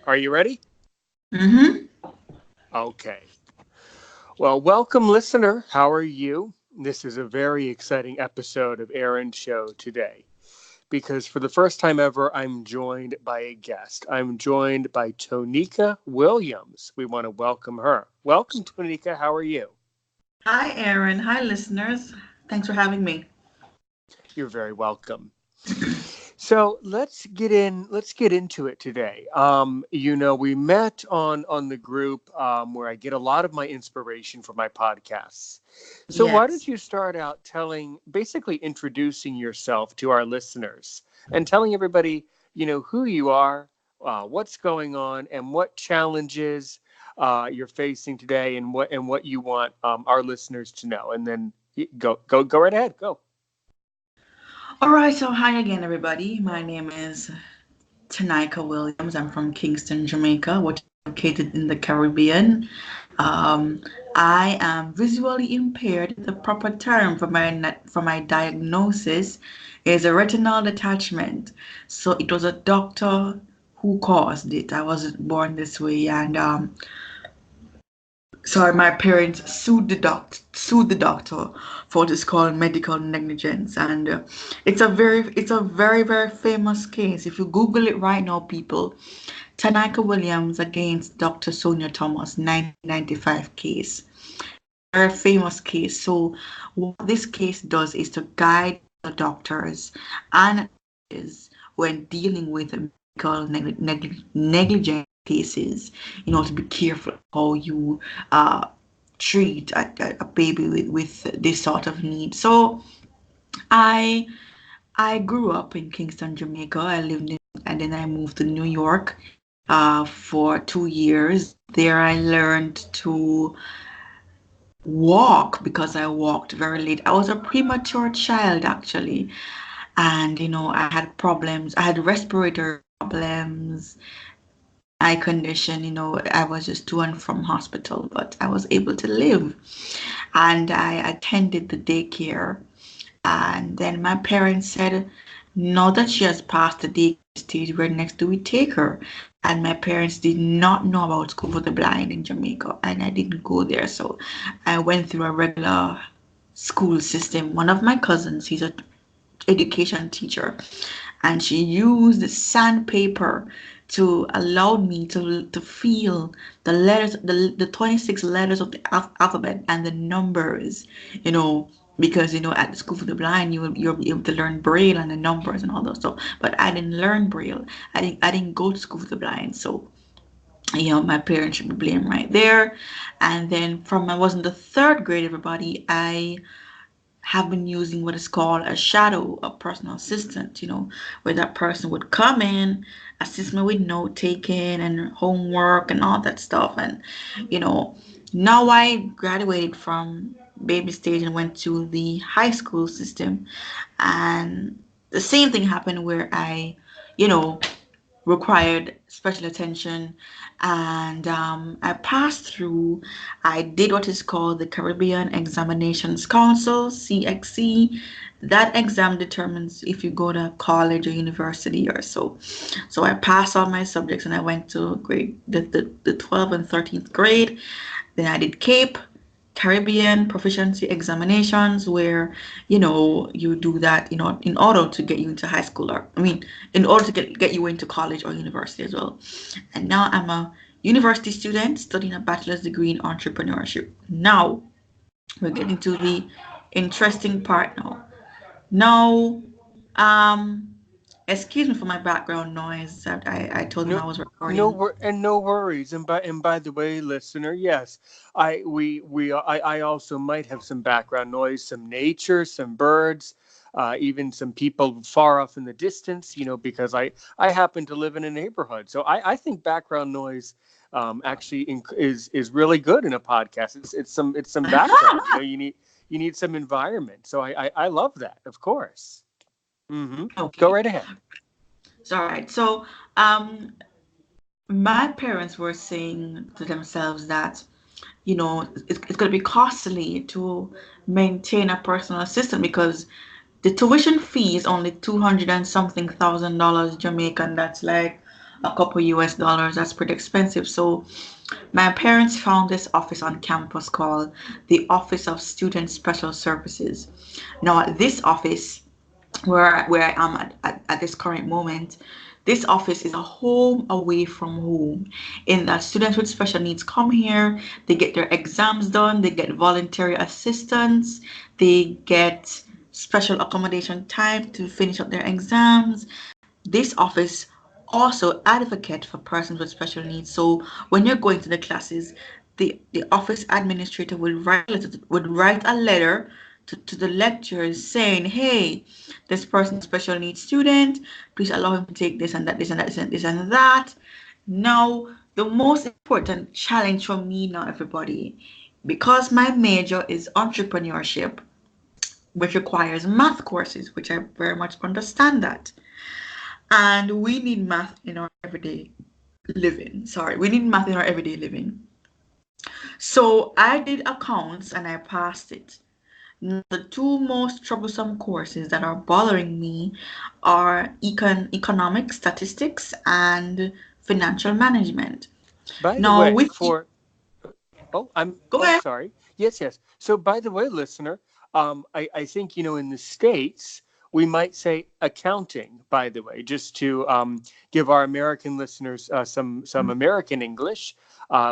Are you ready? Mm-hmm. Okay. Well, welcome, listener. How are you? This is a very exciting episode of Aaron's show today because for the first time ever, I'm joined by a guest. I'm joined by Tonika Williams. We want to welcome her. Welcome, Tonika. How are you? Hi, Aaron. Hi, listeners. Thanks for having me. You're very welcome. So let's get into it today. We met on the group where I get a lot of my inspiration for my podcasts. So why Yes. don't you start out basically introducing yourself to our listeners and telling everybody, who you are, what's going on, and what challenges you're facing today, and what you want our listeners to know. And then go right ahead. Go. All right. So, hi again, everybody. My name is Tanika Williams. I'm from Kingston, Jamaica, which is located in the Caribbean. Um, I am visually impaired. The proper term for my diagnosis is a retinal detachment. So, it was a doctor who caused it. I wasn't born this way, and sorry, my parents sued the doctor for what is called medical negligence, and it's a very famous case. If you Google it right now, people, Tanaka Williams against Dr. Sonia Thomas, 1995 case. It's a very famous case. So what this case does is to guide the doctors and nurses when dealing with medical negligence cases, to be careful how you uh, treat a baby with this sort of need. So I I grew up in Kingston, Jamaica. I lived in, and then I moved to New York for 2 years. There I learned to walk because I walked very late. I was a premature child actually, and I had problems. I had respiratory problems, eye condition. I was just to and from hospital, but I was able to live, and I attended the daycare. And then my parents said, now that she has passed the daycare stage, where next do we take her? And my parents did not know about School for the Blind in Jamaica, and I didn't go there. So I went through a regular school system. One of my cousins, he's a education teacher, and she used sandpaper to allow me to feel the letters, the 26 letters of the alphabet and the numbers, you know, because at the School for the Blind you'll be able to learn Braille and the numbers and all those stuff. But I didn't learn Braille. I didn't go to School for the Blind, so my parents should be blamed right there. And then from I was in the third grade, everybody, I have been using what is called a shadow, a personal assistant, where that person would come in, assist me with note taking and homework and all that stuff. And, you know, now I graduated from baby stage and went to the high school system. And the same thing happened where you know, required special attention, and I passed through. I did what is called the Caribbean Examinations Council, CXC. That exam determines if you go to college or university or so. So I passed all my subjects and I went to grade the 12th and 13th grade. Then I did CAPE, Caribbean proficiency examinations, where you do that, in order to get you into high school, or I mean, in order to get you into college or university as well. And now I'm a university student studying a bachelor's degree in entrepreneurship. Now we're getting to the interesting part now. Now, um, excuse me for my background noise. I told them No, I was recording. no worries. And by the way, listener, yes, I also might have some background noise, some nature, some birds, even some people far off in the distance. Because I happen to live in a neighborhood, so I think background noise actually is really good in a podcast. It's some background. You need some environment. So I love that, of course. Go Okay, right ahead. so all right. So um, my parents were saying to themselves that it's going to be costly to maintain a personal assistant because the tuition fee is only 200 and something thousand dollars Jamaican. That's like a couple US dollars. That's pretty expensive. So my parents found this office on campus called the Office of Student Special Services. Now, at this office, where I am at this current moment, this office is a home away from home. In that students with special needs come here, they get their exams done, they get voluntary assistance, they get special accommodation time to finish up their exams. This office also advocate for persons with special needs. So when you're going to the classes, the office administrator would write a letter to the lecturers saying, hey, this person is a special needs student, please allow him to take this and that, this and that, this and that. Now, the most important challenge for me now, everybody, because my major is entrepreneurship, which requires math courses, which I very much understand that. And we need math in our everyday living. Sorry, we need math in our everyday living. So I did accounts and I passed it. Now, the two most troublesome courses that are bothering me are economic statistics and financial management. By the Now, way, with for oh, I'm go oh ahead. sorry. Yes, yes. So by the way, listener, I think in the States we might say accounting. By the way, just to give our American listeners some American English.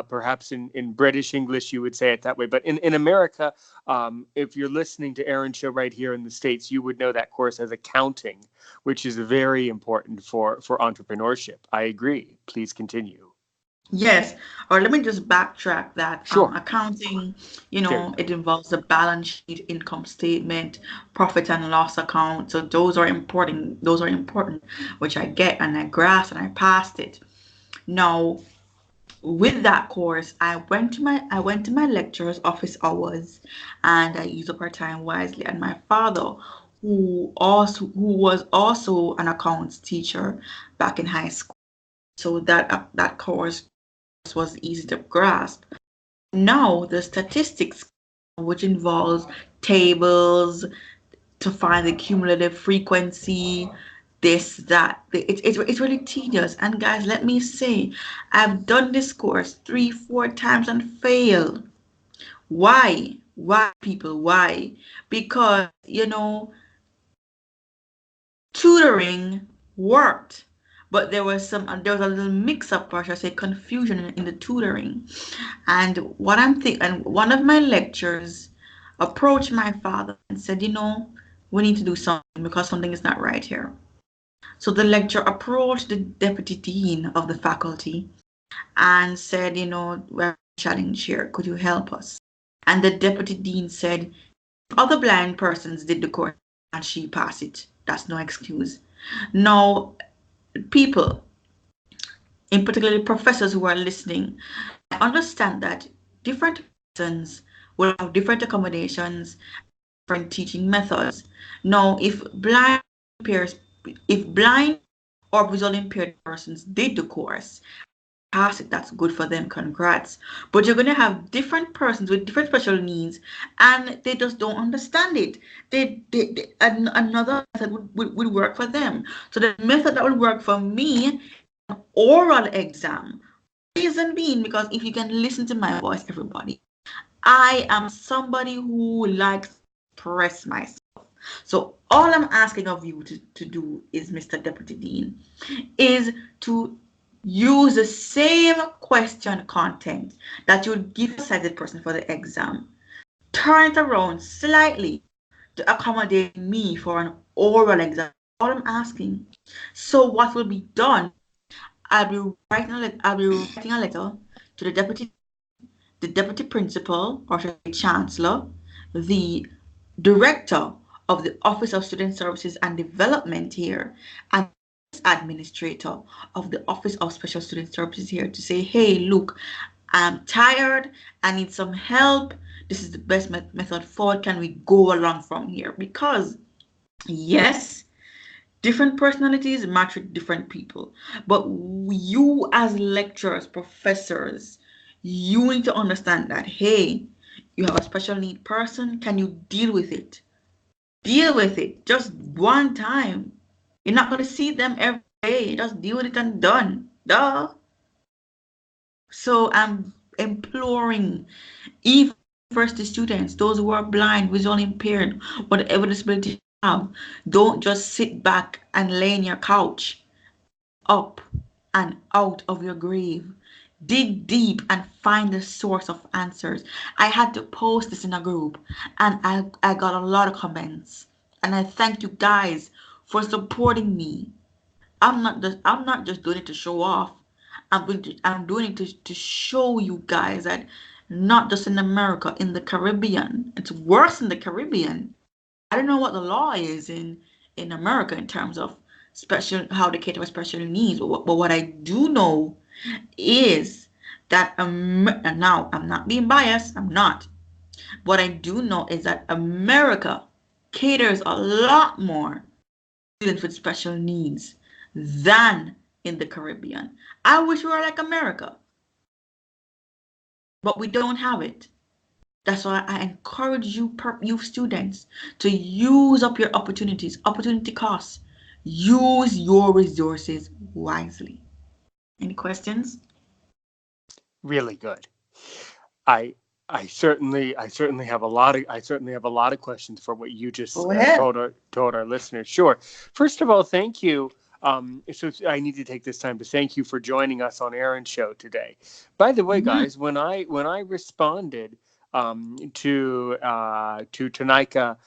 Perhaps in British English you would say it that way, but in America, if you're listening to Aaron's show right here in the States, you would know that course as accounting, which is very important for entrepreneurship. I agree. Please continue. Yes, or let me just backtrack that Sure. accounting, There you it go. involves the balance sheet, income statement, profit and loss account. So those are important. Those are important, which I get and I grasp and I passed it. Now, with that course, I went to my lecturer's office hours, and I used up her time wisely. And my father, who was also an accounts teacher back in high school, so that course was easy to grasp. Now, the statistics, which involves tables to find the cumulative frequency, this, that, it's really tedious. And guys, let me say, I've done this course three, four times and failed. Why? Why, people? Why? Because, tutoring worked, but there was a little mix up, or should I say confusion in the tutoring. And one of my lecturers approached my father and said, we need to do something because something is not right here. So the lecturer approached the deputy dean of the faculty and said, we're having a challenge here. Could you help us? And the deputy dean said, other blind persons did the course and she passed it. That's no excuse. Now, people, in particular professors who are listening, I understand that different persons will have different accommodations, different teaching methods. Now, impairs, if blind or visually impaired persons did the course, pass it, that's good for them, congrats. But you're going to have different persons with different special needs, and they just don't understand it. Another method would work for them. So the method that would work for me, oral exam. Reason being, because if you can listen to my voice, everybody, I am somebody who likes to express myself. So all I'm asking of you to do is, Mr. Deputy Dean, is to use the same question content that you would give a sighted person for the exam. Turn it around slightly to accommodate me for an oral exam. All I'm asking. So what will be done? I'll be writing a letter to the deputy principal, or should I say chancellor, the director of the Office of Student Services and Development here, and administrator of the Office of Special Student Services here, to say, hey, look, I'm tired, I need some help. This is the best method forward. Can we go along from here? Because, yes, different personalities match with different people. But you, as lecturers, professors, you need to understand that, hey, you have a special need person. Can you deal with it? Deal with it just one time. You're not going to see them every day. Just deal with it and done. Duh. So I'm imploring even university students, those who are blind, visually impaired, whatever disability you have, don't just sit back and lay in your couch. Up and out of your grave. Dig deep and find the source of answers. I had to post this in a group and I got a lot of comments. And I thank you guys for supporting me. I'm not just doing it to show off. I'm doing it to show you guys that not just in America, in the Caribbean. It's worse in the Caribbean. I don't know what the law is in America in terms of special how they cater for special needs, but what I do know is that and now I'm not being biased. I'm not. What I do know is that America caters a lot more students with special needs than in the Caribbean. I wish we were like America, but we don't have it. That's why I encourage you students to use up your opportunities, opportunity costs. Use your resources wisely. Any questions? Really good. I I certainly have a lot of questions for what you just Go ahead. told our listeners. Sure. First of all, thank you. So I need to take this time to thank you for joining us on Aaron's show today. By the way, Mhm. guys, when I responded to Tanika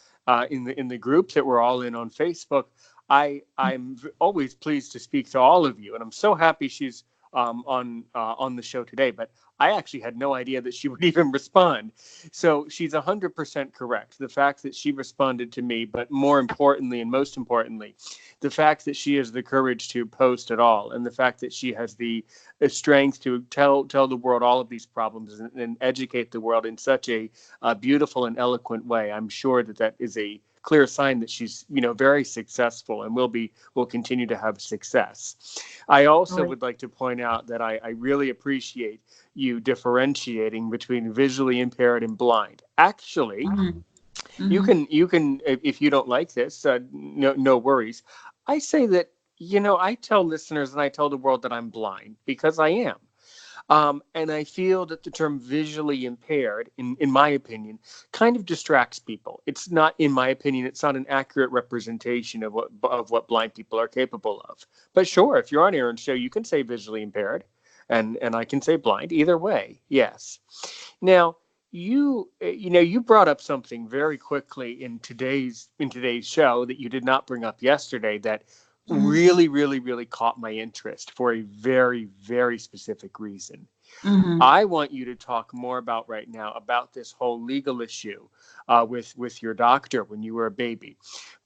in the groups that we're all in on Facebook, I'm always pleased to speak to all of you, and I'm so happy she's on the show today. But I actually had no idea that she would even respond. So she's 100% correct. The fact that she responded to me, but more importantly, and most importantly, the fact that she has the courage to post at all, and the fact that she has the strength to tell the world all of these problems and educate the world in such a beautiful and eloquent way. I'm sure that that is a clear sign that she's very successful and will continue to have success. I also Right. would like to point out that I really appreciate you differentiating between visually impaired and blind. Actually, Mhm. you Mhm. can if you don't like this, no worries. I say that I tell listeners and I tell the world that I'm blind because I am. And I feel that the term visually impaired, in my opinion, kind of distracts people. It's not, in my opinion, it's not an accurate representation of what blind people are capable of. But sure, if you're on Aaron's show, you can say visually impaired, and I can say blind. Either way, yes. Now, you brought up something very quickly in today's show that you did not bring up yesterday that Mhm. really caught my interest for a very specific reason. Mhm. I want you to talk more about right now about this whole legal issue with your doctor when you were a baby.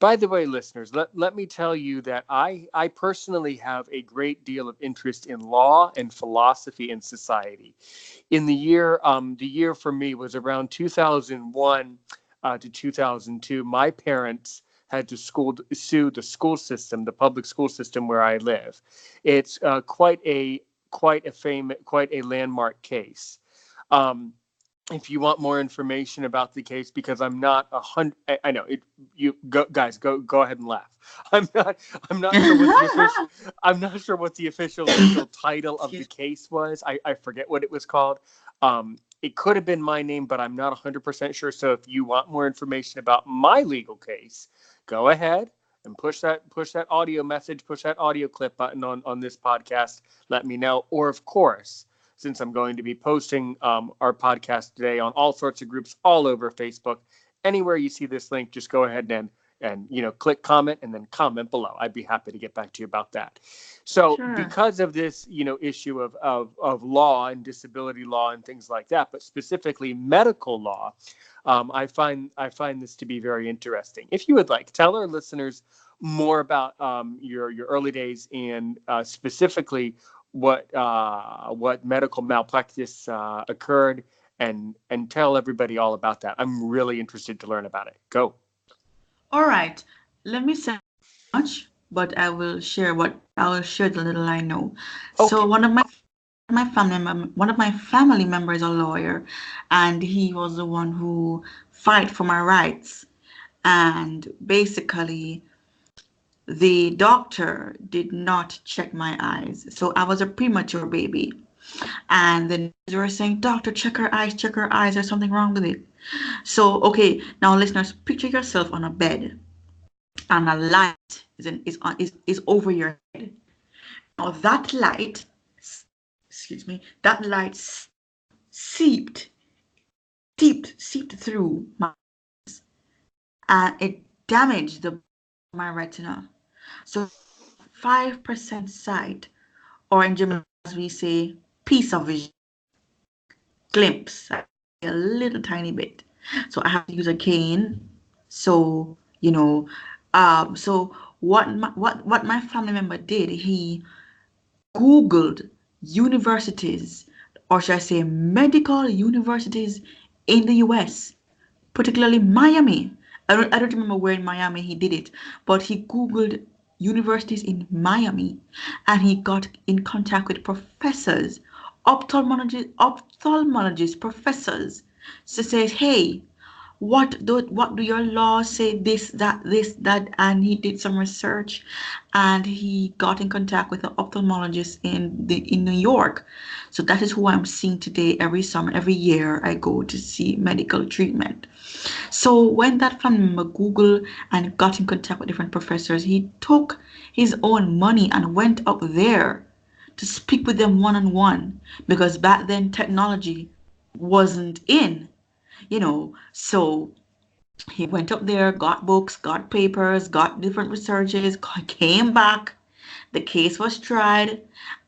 By the way, listeners, let me tell you that I personally have a great deal of interest in law and philosophy and society. In the year for me was around 2001 to 2002. My parents had to sue the school system, the public school system where I live. It's quite a landmark case. Um, if you want more information about the case, because I'm not 100, I know it. You go, guys, go ahead and laugh. I'm not. I'm not sure what the official. I'm not sure what the official legal title of the Excuse case was. I forget what it was called. It could have been my name, but I'm not 100% sure. So if you want more information about my legal case, go ahead and push that audio message, push that audio clip button on this podcast. Let me know. Or of course, since I'm going to be posting our podcast today on all sorts of groups all over Facebook. Anywhere you see this link, just go ahead and click comment and then comment below. I'd be happy to get back to you about that. So Sure. because of this issue of law and disability law and things like that, but specifically medical law, I find this to be very interesting. If you would like, tell our listeners more about your early days and specifically what medical malpractice occurred, and tell everybody all about that. I'm really interested to learn about it. Go. All right. Let me say much, but I will share the little I know. So Okay. one of my family members is a lawyer, and he was the one who fight for my rights. And basically, the doctor did not check my eyes. So I was a premature baby. And the nurses were saying, Doctor, check her eyes, there's something wrong with it. So, okay, now listeners, picture yourself on a bed and a light is over your head. Now that light, excuse me, that light seeped, seeped through my, and it damaged my retina. So 5% sight, or in Jamaica as we say, piece of vision, glimpse, a little tiny bit. So I have to use a cane. So so what my family member did, he Googled universities, or should I say medical universities in the US, particularly Miami. I don't remember where in Miami he did it, but he Googled universities in Miami and he got in contact with professors, ophthalmologist professors, to say, hey, what do your laws say, this that, and he did some research and he got in contact with an ophthalmologist in New York. So that is who I'm seeing today. Every summer, every year I go to see medical treatment. So when that family member Googled and got in contact with different professors, he took his own money and went up there to speak with them one on one, because back then technology wasn't in, so he went up there, got books, got papers, got different researches, came back. The case was tried,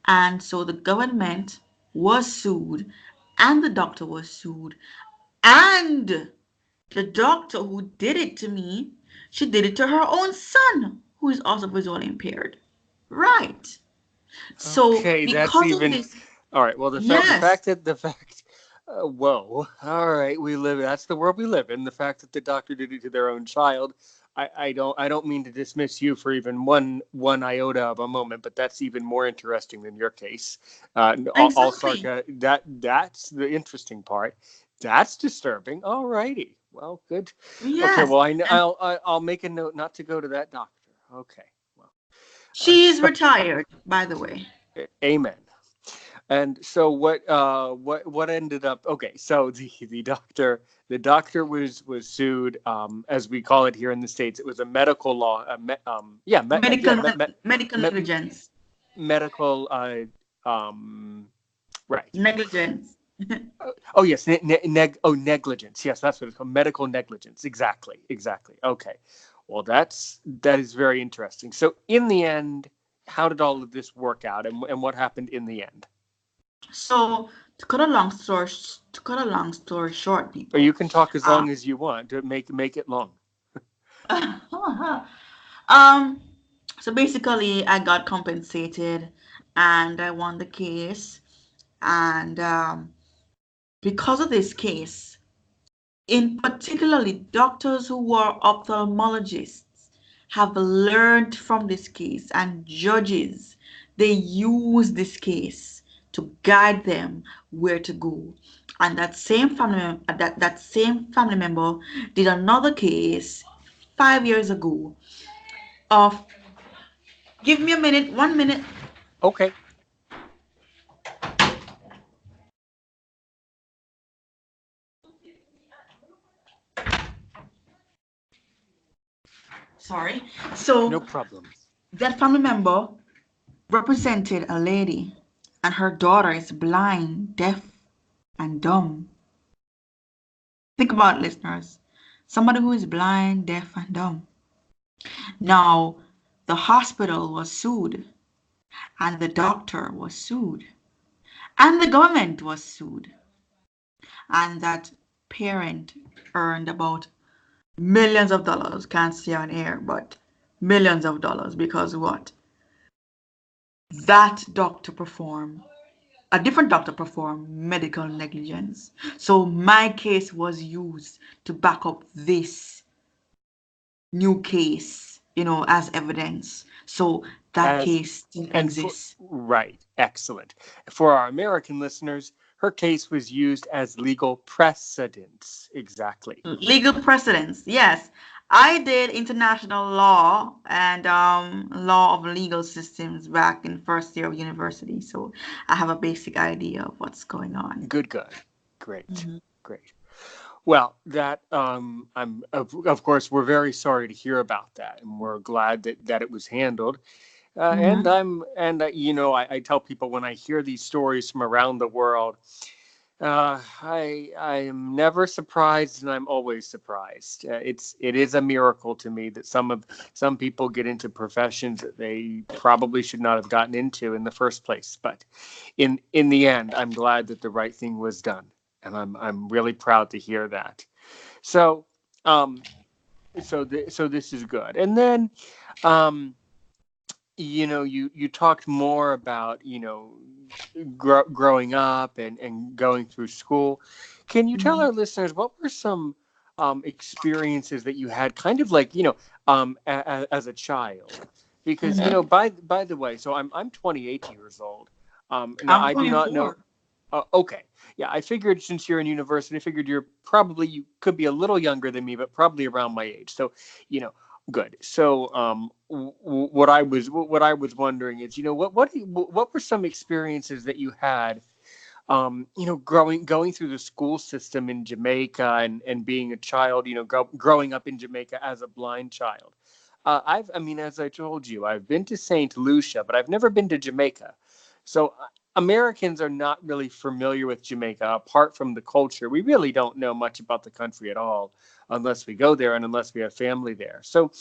and so the government was sued, and the doctor was sued, and the doctor who did it to me, she did it to her own son, who is also visually impaired. Right. So Okay, that's because of even this, all right. Well, the yes, fact that the fact, whoa, all right, we live. That's the world we live in. The fact that the doctor did it to their own child. I don't mean to dismiss you for even one iota of a moment, but that's even more interesting than your case. All exactly. sarca. That's the interesting part. That's disturbing. All righty. Well, good. Okay. Yes. Well, And I'll make a note not to go to that doctor. Okay. Well. she is retired, by the way. Amen. And so what ended up okay, so the doctor was sued, as we call it here in the States. It was a medical law, yeah, Medical medical me, negligence. medical right. Negligence. Oh yes, negligence. Yes, that's what it's called. Medical negligence. Exactly. Okay. Well, that is very interesting. So in the end, how did all of this work out, and what happened in the end? So to cut a long story short, Or you people. can talk as Um, long as you want to make it long. um, so basically, I got compensated, and I won the case, and because of this case, in particularly doctors who are ophthalmologists have learned from this case, and judges, they use this case to guide them where to go. And that same family member did another case 5 years ago of, give me a minute, 1 minute. Okay. Sorry. So No problem. that family member represented a lady, and her daughter is blind, deaf, and dumb. Think about it, listeners. Somebody who is blind, deaf, and dumb. Now, the hospital was sued, and the doctor was sued, and the government was sued, and that parent earned about millions of dollars. Can't say on air, but millions of dollars, because what? That doctor performed a different doctor performed medical negligence. So my case was used to back up this new case, as evidence. So that As case still and for exists. right, excellent. For our American listeners, her case was used as legal precedence. Exactly. Legal precedence, yes. I did international law and law of legal systems back in first year of university, so I have a basic idea of what's going on. Good, good. Great. Mhm. Great. Well, that I'm of course we're very sorry to hear about that, and we're glad that it was handled. And Mhm. I tell people when I hear these stories from around the world, I am never surprised, and I'm always surprised. It is a miracle to me that some people get into professions that they probably should not have gotten into in the first place. But in the end, I'm glad that the right thing was done, and I'm really proud to hear that. So um so this is good. And then um you talked more about growing up and going through school. Can you tell Mhm. our listeners what were some experiences that you had kind of like as a child? Because Mhm. by the way, so I'm 28 years old. Now I'm I do not know. 24. Okay, yeah, I figured since you're in university, I figured you could be a little younger than me, but probably around my age. So you know good. So, what I was wondering is, what were some experiences that you had, going through the school system in Jamaica and being a child, growing up in Jamaica as a blind child. I mean, as I told you, I've been to Saint Lucia, but I've never been to Jamaica. So Americans are not really familiar with Jamaica apart from the culture. We really don't know much about the country at all unless we go there and unless we have family there. So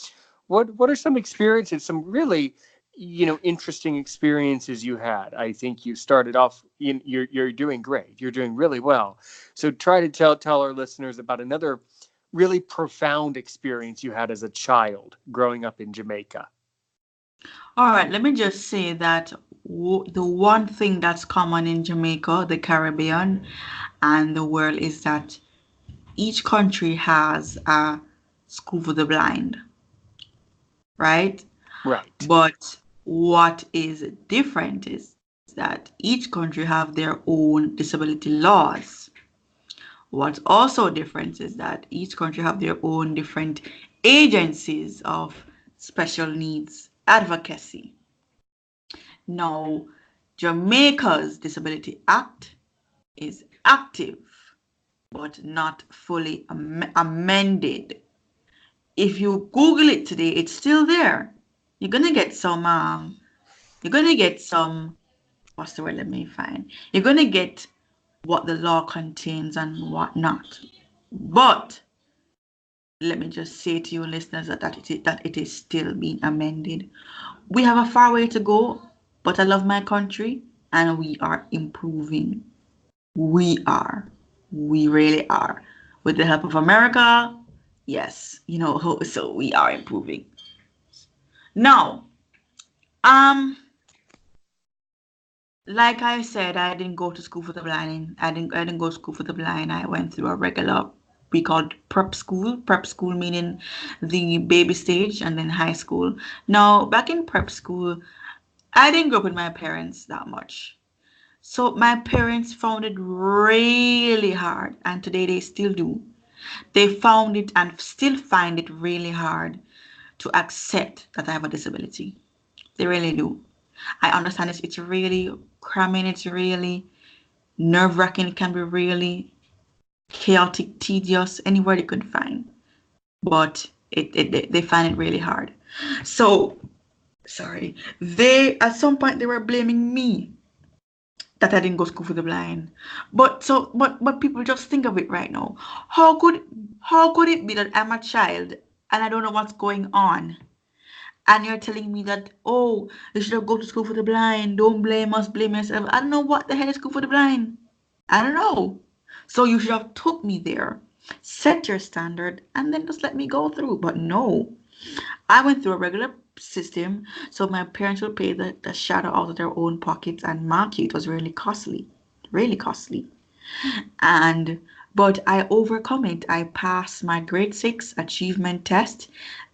what are some experiences, some really interesting experiences you had? I think you started off you're doing great. You're doing really well. So try to tell our listeners about another really profound experience you had as a child growing up in Jamaica. All right, let me just say that the one thing that's common in Jamaica, the Caribbean, and the world is that each country has a school for the blind, right? Right. But what is different is that each country have their own disability laws. What's also different is that each country have their own different agencies of special needs advocacy. Now, Jamaica's Disability Act is active but not fully amended. If you Google it today, it's still there. You're gonna get some. You're gonna get some. What's the word? Let me find. You're gonna get what the law contains and what not. But let me just say to you listeners that it is still being amended. We have a far way to go, but I love my country and we are improving. We are. We really are. With the help of America, yes, so we are improving. Now, um, like I said, I didn't go to school for the blind. I didn't go to school for the blind. I went through a regular we called prep school. Prep school meaning the baby stage and then high school. Now, back in prep school, I didn't grow up with my parents that much. So my parents found it really hard, and today they still do. They found it and still find it really hard to accept that I have a disability. They really do. I understand it's really cramming, it's really nerve wracking, it can be really chaotic, tedious, any word you could find. But they find it really hard. So sorry. They at some point they were blaming me that I didn't go to school for the blind. But people just think of it right now. How could how could it be that I'm a child and I don't know what's going on? And you're telling me that, oh, you should have go to school for the blind. Don't blame us, blame yourself. I don't know what the hell is school for the blind. I don't know. So you should have took me there, set your standard, and then just let me go through. But no, I went through a regular system, so my parents would pay the shadow out of their own pockets and mark you. It was really costly, really costly. And but I overcome it. I passed my grade six achievement test.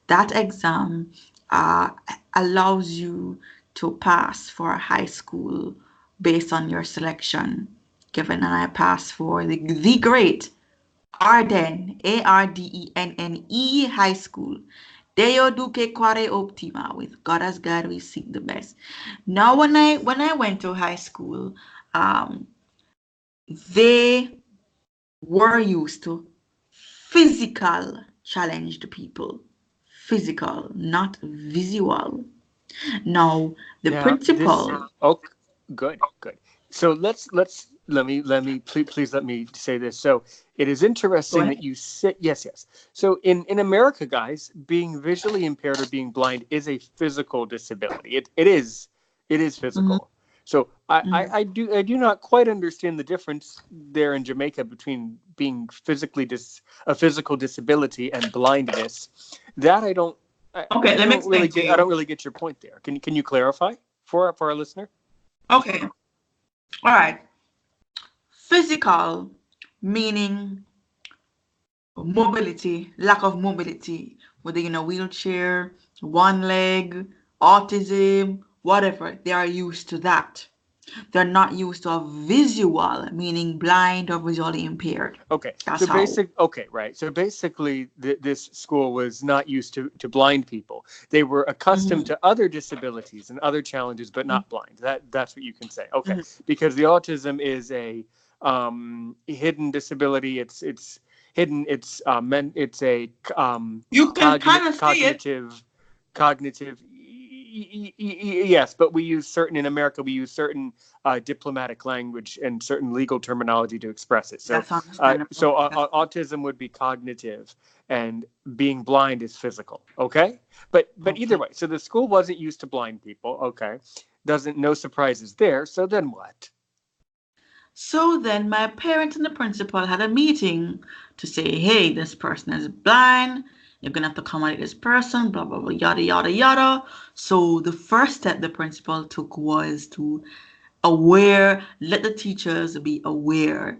That exam uh, allows you to pass for a high school based on your selection given, and I passed for the grade Arden, Ardenne High School. Deo Duque Quare Optima. With God as guide, we seek the best. Now, when I went to high school, um, they were used to physical challenged people. Physical, not visual. Now, the Now this principal. oh good, good. So let me please let me say this. So it is Go interesting that ahead. you sit yes. So in America, guys, being visually impaired or being blind is a physical disability. It is Mhm, physical. So I, I, mhm. I do I do not quite understand the difference there in Jamaica between being a physical disability and blindness. That Okay, I let me don't really explain to get. I you. don't really get your point there. Can you clarify for our listener? Okay, all right. Physical, meaning mobility, lack of mobility, whether in a wheelchair, one leg, autism, whatever, they are used to that. They're not used to a visual, meaning blind or visually impaired. Okay. That's how. Okay, right. So basically, this school was not used to blind people. They were accustomed Mhm, to other disabilities and other challenges, but mhm, not blind. That's what you can say. Okay, mhm. because the autism is a hidden disability. It's hidden. It's a You can kind of see it. cognitive. Yes, but we use certain in America. We use certain diplomatic language and certain legal terminology to express it. So That's understandable. That's autism would be cognitive, and being blind is physical. Okay, but either okay. way, so the school wasn't used to blind people. Okay, doesn't no surprises there. So then what? So then my parents and the principal had a meeting to say, hey, this person is blind. You're gonna have to accommodate this person, blah blah blah, yada yada yada. So the first step the principal took was to let the teachers be aware.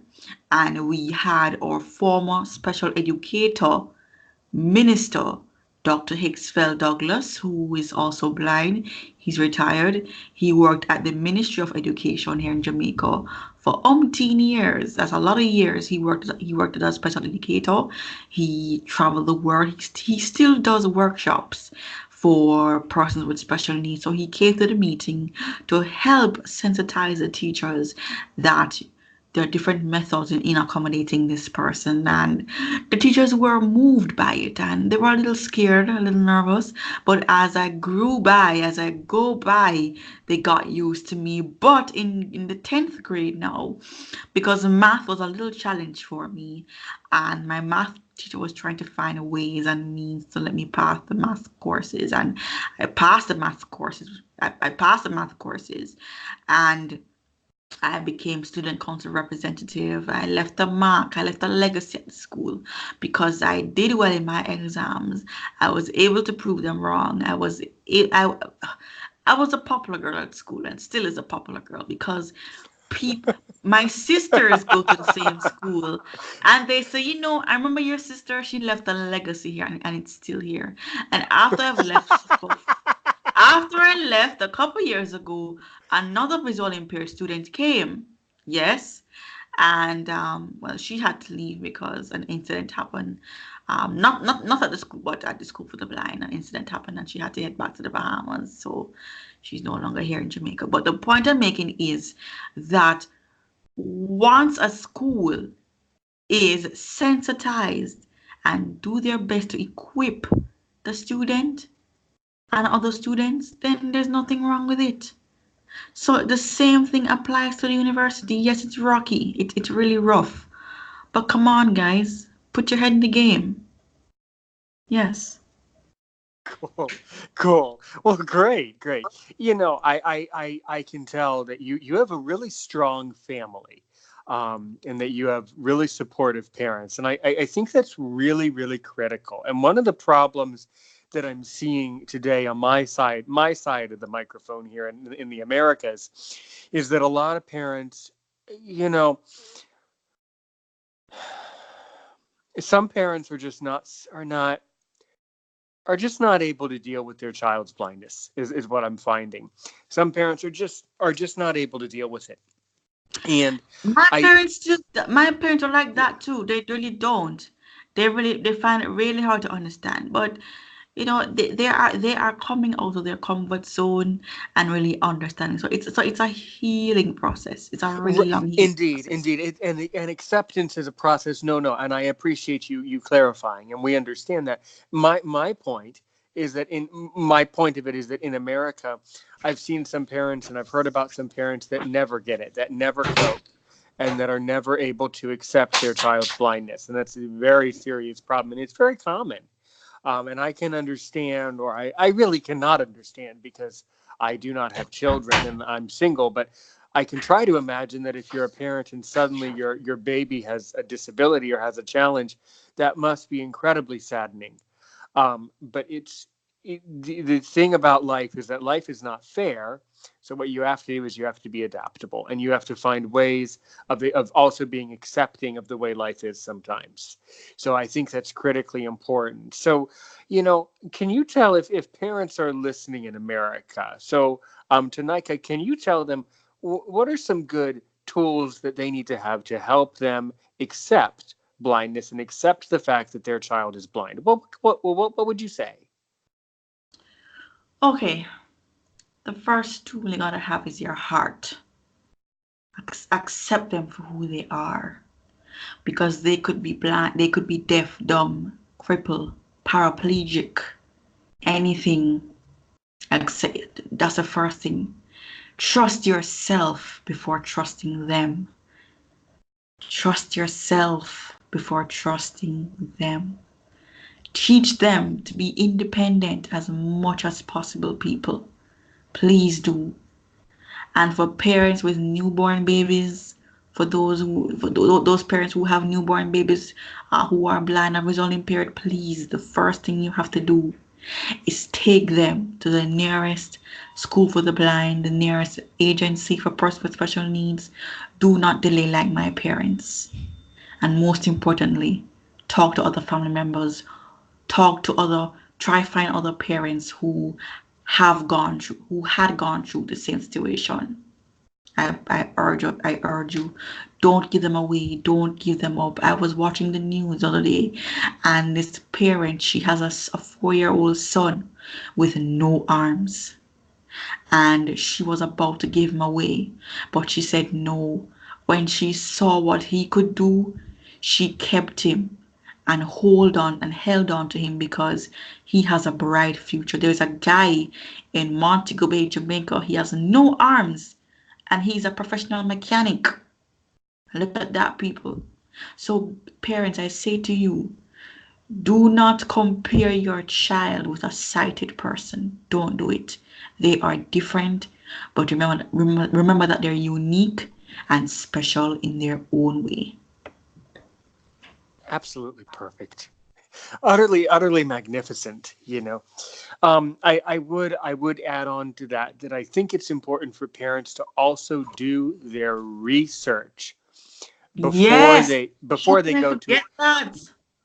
And we had our former special educator Minister Dr. Hicksfeld Douglas, who is also blind. He's retired. He worked at the Ministry of Education here in Jamaica for umpteen years. That's a lot of years. He worked as a special educator. He traveled the world. He still does workshops for persons with special needs. So he came to the meeting to help sensitize the teachers that there are different methods in accommodating this person, and the teachers were moved by it and they were a little scared, a little nervous. But as I go by, they got used to me. But in the 10th grade now, because math was a little challenge for me, and my math teacher was trying to find ways and means to let me pass the math courses, and I passed the math courses, and I became student council representative. I left a mark. I left a legacy at the school because I did well in my exams. I was able to prove them wrong. I was a popular girl at school and still is a popular girl because people, my sisters go to the same school and they say, I remember your sister, she left a legacy here, and it's still here. And after I left a couple years ago, another visual impaired student came. Yes. And well, she had to leave because an incident happened. Not at the school, but at the school for the blind. An incident happened and she had to head back to the Bahamas. So she's no longer here in Jamaica. But the point I'm making is that once a school is sensitized and do their best to equip the student and other students, then there's nothing wrong with it. So the same thing applies to the university. Yes, it's rocky. It's really rough. But come on, guys. Put your head in the game. Yes. Cool, cool. Well, great, great. I can tell that you have a really strong family, and that you have really supportive parents, and I think that's really, really critical. And one of the problems that I'm seeing today on my side of the microphone here in the Americas, is that a lot of parents, you know, some parents are just not able to deal with their child's blindness is what I'm finding. Some parents are just not able to deal with it. And My I parents just my parents are like that too. They really don't. They find it really hard to understand. But they are coming out of their comfort zone and really understanding. So it's a healing process. It's a really long healing Indeed, process. indeed, and acceptance is a process. No, no, and I appreciate you clarifying, and we understand that. My point is that in my point of it is that in America, I've seen some parents, and I've heard about some parents that never get it, that never cope, and that are never able to accept their child's blindness, and that's a very serious problem, and it's very common. And I can understand, or I really cannot understand because I do not have children and I'm single, but I can try to imagine that if you're a parent and suddenly your baby has a disability or has a challenge, that must be incredibly saddening. But the thing about life is that life is not fair. So what you have to do is you have to be adaptable, and you have to find ways of also being accepting of the way life is sometimes. So I think that's critically important. So, can you tell if parents are listening in America? So, Tanika, can you tell them what are some good tools that they need to have to help them accept blindness and accept the fact that their child is blind? What would you say? Okay, the first tool you gotta have is your heart. Accept them for who they are, because they could be blind, they could be deaf, dumb, crippled, paraplegic, anything. Accept. That's the first thing. Trust yourself before trusting them. Trust yourself before trusting them. Teach them to be independent as much as possible, people. Please do. And for parents with newborn babies, for those parents who have newborn babies who are blind and visually impaired, please, the first thing you have to do is take them to the nearest school for the blind, the nearest agency for persons with special needs. Do not delay like my parents. And most importantly, talk to other family members, try find other parents who had gone through the same situation. I urge you, don't give them away, don't give them up. I was watching the news the other day, and this parent, she has a 4-year-old son with no arms, and she was about to give him away, but she said no. When she saw what he could do, she kept him and held on to him because he has a bright future. There's a guy in Montego Bay, Jamaica. He has no arms and he's a professional mechanic. Look at that, people. So, parents, I say to you, do not compare your child with a sighted person. Don't do it. They are different, but remember that they're unique and special in their own way. Absolutely perfect. Utterly magnificent. I would add on to that I think it's important for parents to also do their research before Yes, they how before they can I go to forget that?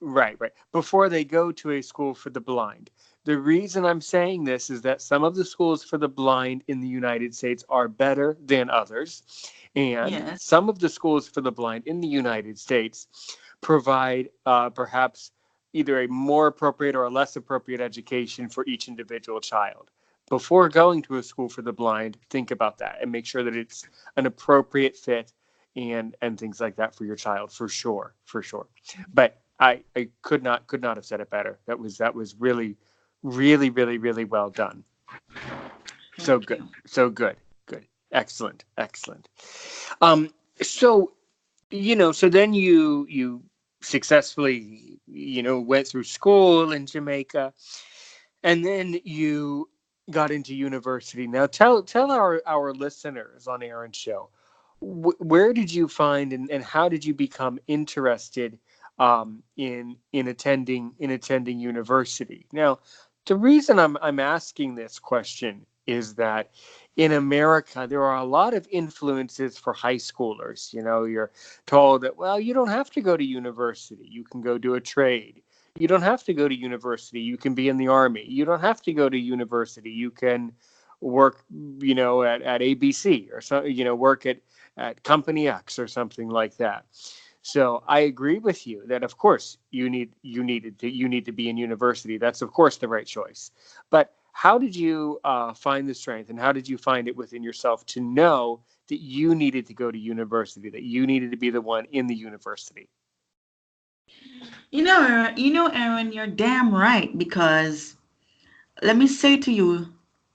right before they go to a school for the blind. The reason I'm saying this is that some of the schools for the blind in the United States are better than others, and Yes, some of the schools for the blind in the United States provide perhaps either a more appropriate or a less appropriate education for each individual child. Before going to a school for the blind, think about that and make sure that it's an appropriate fit and things like that for your child, for sure, for sure. But I could not have said it better. That was really well done. So thank good, you. so good, excellent. Um, so so then you successfully went through school in Jamaica, and then you got into university. Now tell our listeners on Aaron's show, where did you find and how did you become interested in attending university? Now, the reason I'm asking this question is that in America there are a lot of influences for high schoolers. You're told that, well, you don't have to go to university. You can go do a trade. You don't have to go to university. You can be in the army. You don't have to go to university. You can work, at ABC or so, work at Company X or something like that. So I agree with you that of course you need to be in university. That's of course the right choice. But how did you find the strength, and how did you find it within yourself to know that you needed to go to university, that you needed to be the one in the university? Aaron, you're damn right because let me say to you,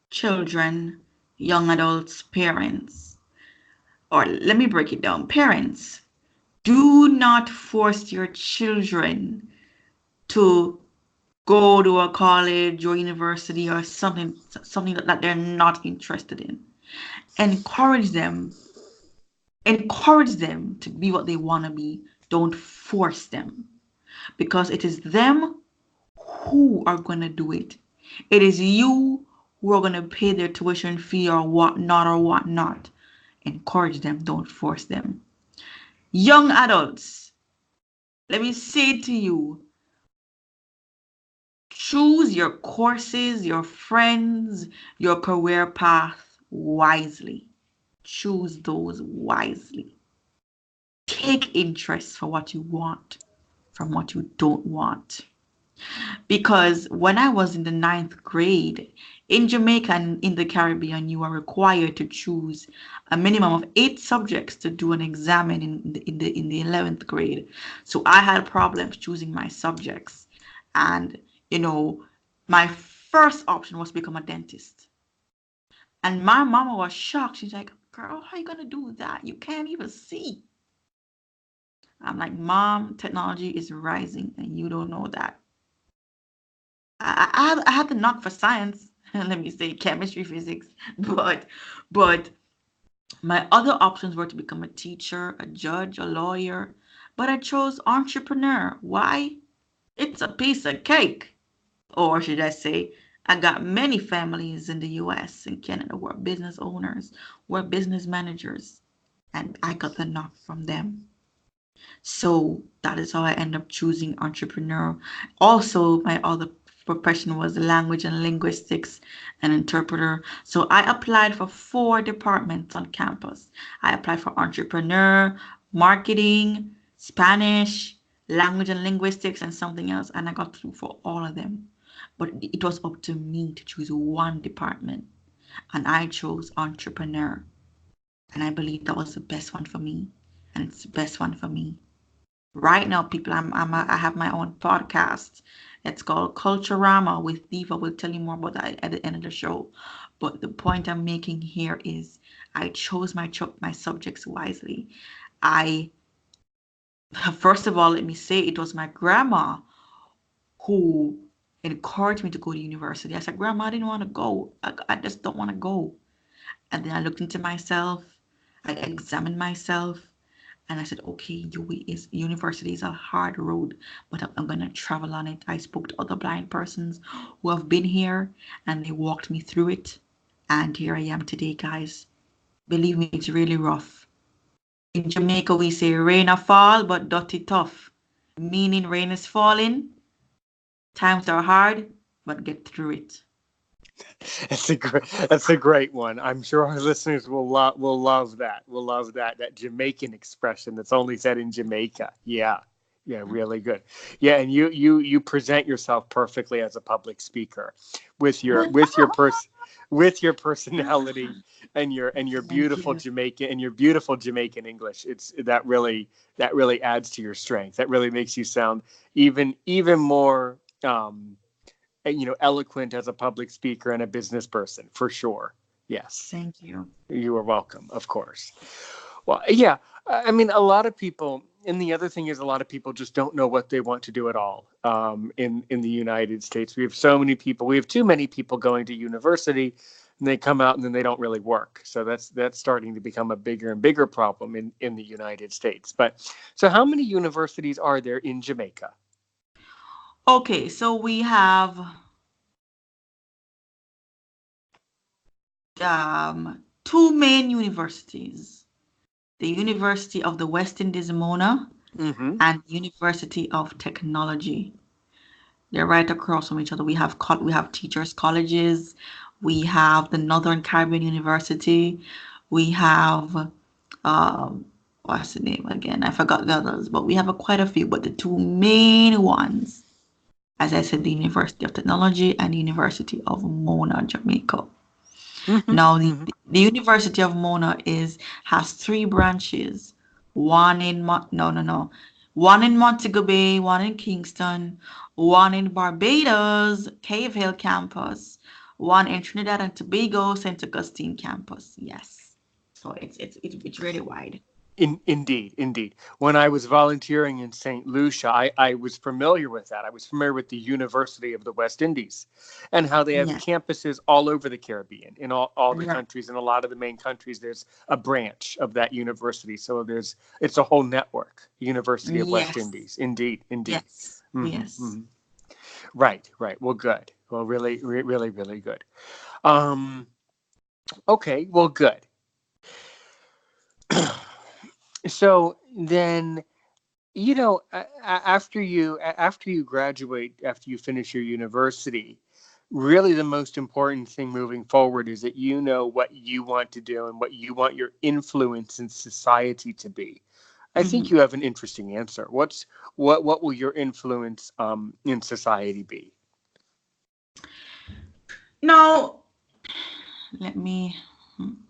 children, young adults, parents, or let me break it down. Parents, do not force your children to go to a college or university or something that they're not interested in. Encourage them. Encourage them to be what they want to be. Don't force them because it is them who are going to do it. It is you who are going to pay their tuition fee or whatnot or whatnot. Encourage them, don't force them. Young adults, let me say to you, choose your courses, your friends, your career path wisely. Choose those wisely. Take interest for what you want from what you don't want. Because when I was in the ninth grade, in Jamaica and in the Caribbean, you are required to choose a minimum of 8 subjects to do an exam in the 11th grade. So I had problems choosing my subjects. And, you know, my first option was to become a dentist. And my mama was shocked. She's like, girl, how are you going to do that? You can't even see. I'm like, Mom, technology is rising and you don't know that. I had the knock for science, let me say chemistry, physics, but my other options were to become a teacher, a judge, a lawyer, but I chose entrepreneur. Why? It's a piece of cake. Or should I say, I got many families in the US and Canada who are business owners, who are business managers, and I got the knock from them. So that is how I end up choosing entrepreneur. Also, my other profession was language and linguistics and interpreter. So I applied for 4 departments on campus. I applied for entrepreneur, marketing, Spanish, language and linguistics, and something else, and I got through for all of them. But it was up to me to choose one department, and I chose entrepreneur. And I believe that was the best one for me, and it's the best one for me. Right now, people, I have my own podcast. It's called Culturama with DIVA. We'll tell you more about that at the end of the show. But the point I'm making here is I chose my subjects wisely. I First of all, let me say it was my grandma who encouraged me to go to university. I said, Grandma, I didn't want to go. I just don't want to go. And then I looked into myself. I examined myself. And I said, okay, university is a hard road, but I'm going to travel on it. I spoke to other blind persons who have been here and they walked me through it. And here I am today, guys. Believe me, it's really rough. In Jamaica, we say rain a fall, but dirty tough. Meaning rain is falling, times are hard, but get through it. That's a great one. I'm sure our listeners will love that. Will love that Jamaican expression that's only said in Jamaica. Yeah. Yeah, really good. Yeah, and you present yourself perfectly as a public speaker with your personality and your Thank beautiful you. Jamaican English. It's that really adds to your strength. That really makes you sound even more eloquent as a public speaker and a business person for sure. Yes, Thank you. you are welcome, of course. Well, yeah, I mean, a lot of people, and the other thing is, a lot of people just don't know what they want to do at all. In the United States, we have so many people. We have too many people going to university, and they come out and then they don't really work. So that's starting to become a bigger and bigger problem in the United States. But so, how many universities are there in Jamaica? Okay, so we have 2 main universities. The University of the West Indies, Mona, Mm-hmm. and University of Technology. They're right across from each other. We have teachers' colleges. We have the Northern Caribbean University. We have What's the name again? I forgot the others, but we have quite a few. But the two main ones, as I said, the University of Technology and the University of Mona, Jamaica. Mm-hmm. Now, Mm-hmm. the University of Mona has three branches. One in Montego Bay, one in Kingston, one in Barbados, Cave Hill campus, one in Trinidad and Tobago, St. Augustine campus. Yes. So it's really wide. Indeed, indeed. When I was volunteering in St. Lucia, I was familiar with that. I was familiar with the University of the West Indies and how they have Yes. campuses all over the Caribbean, in all the Right. countries. In a lot of the main countries, there's a branch of that university. So it's a whole network, University of West Yes. Indies. Indeed, indeed. Yes. Hmm. Yes. Hmm. Right, right. Well, good. Well, really, really, really good. Um, okay, well, good. So then, after you graduate, after you finish your university, really the most important thing moving forward is that you know what you want to do and what you want your influence in society to be. I think Hmm. you have an interesting answer. What will your influence in society be? Now, let me.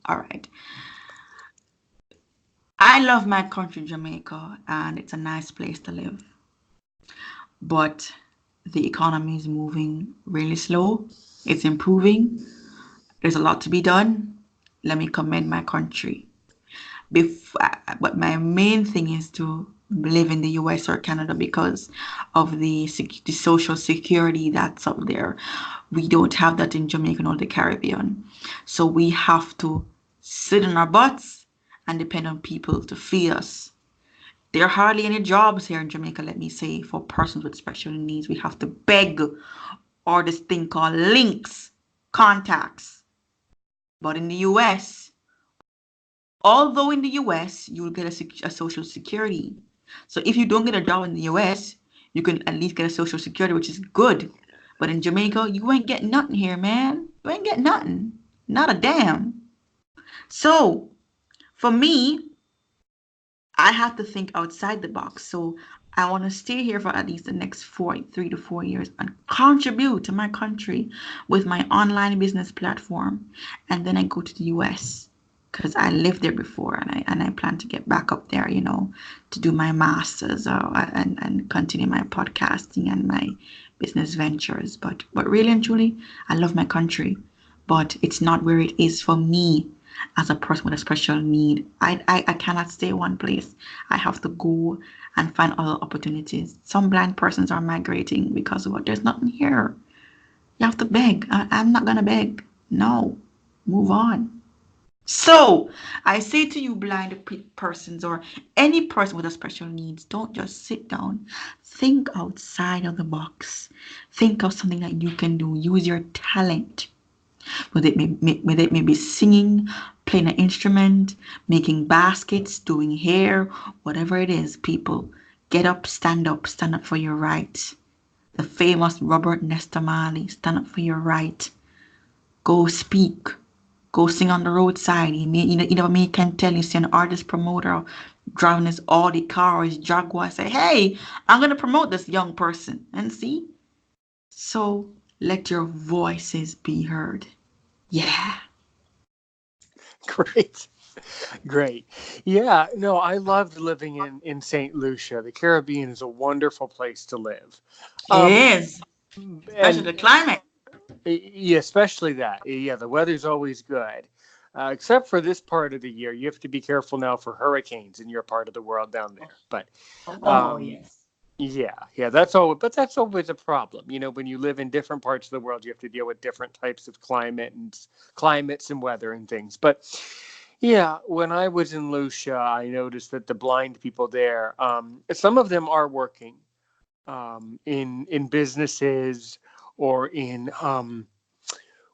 All right. I love my country, Jamaica, and it's a nice place to live. But the economy is moving really slow. It's improving. There's a lot to be done. Let me commend my country. But my main thing is to live in the US or Canada because of the social security that's up there. We don't have that in Jamaica or the Caribbean. So we have to sit in our butts and depend on people to feed us. There are hardly any jobs here in Jamaica, let me say, for persons with special needs. We have to beg or this thing called links, contacts. But in the US, although in the US, you will get a social security. So if you don't get a job in the US, you can at least get a social security, which is good. But in Jamaica, you ain't getting nothing here, man. You ain't getting nothing. Not a damn. So for me, I have to think outside the box. So I want to stay here for at least the next 3 to 4 years and contribute to my country with my online business platform. And then I go to the US because I lived there before and I plan to get back up there, to do my master's and continue my podcasting and my business ventures. But really and truly, I love my country, but it's not where it is for me as a person with a special need. I cannot stay one place. I have to go and find other opportunities. Some blind persons are migrating because of what? There's nothing here. You have to beg. I'm not going to beg. No. Move on. So I say to you, blind persons or any person with a special needs, don't just sit down. Think outside of the box. Think of something that you can do. Use your talent, whether it may be singing, playing an instrument, making baskets, doing hair, whatever it is, people, get up, stand up for your right. The famous Robert Nesta Marley, stand up for your right. Go speak. Go sing on the roadside. You can tell you see an artist promoter driving his Audi car or his Jaguar, say, hey, I'm going to promote this young person. And see? So let your voices be heard. Yeah. Great. Great. Yeah, no, I loved living in St. Lucia. The Caribbean is a wonderful place to live. It Um, is, especially and the climate. yeah, especially that. Yeah, the weather's always good. Except for this part of the year, you have to be careful now for hurricanes in your part of the world down there. But Oh, um, yes. yeah, yeah, that's always a problem. When you live in different parts of the world, you have to deal with different types of climates and weather and things. But yeah, when I was in Lucia, I noticed that the blind people there, some of them are working in businesses or in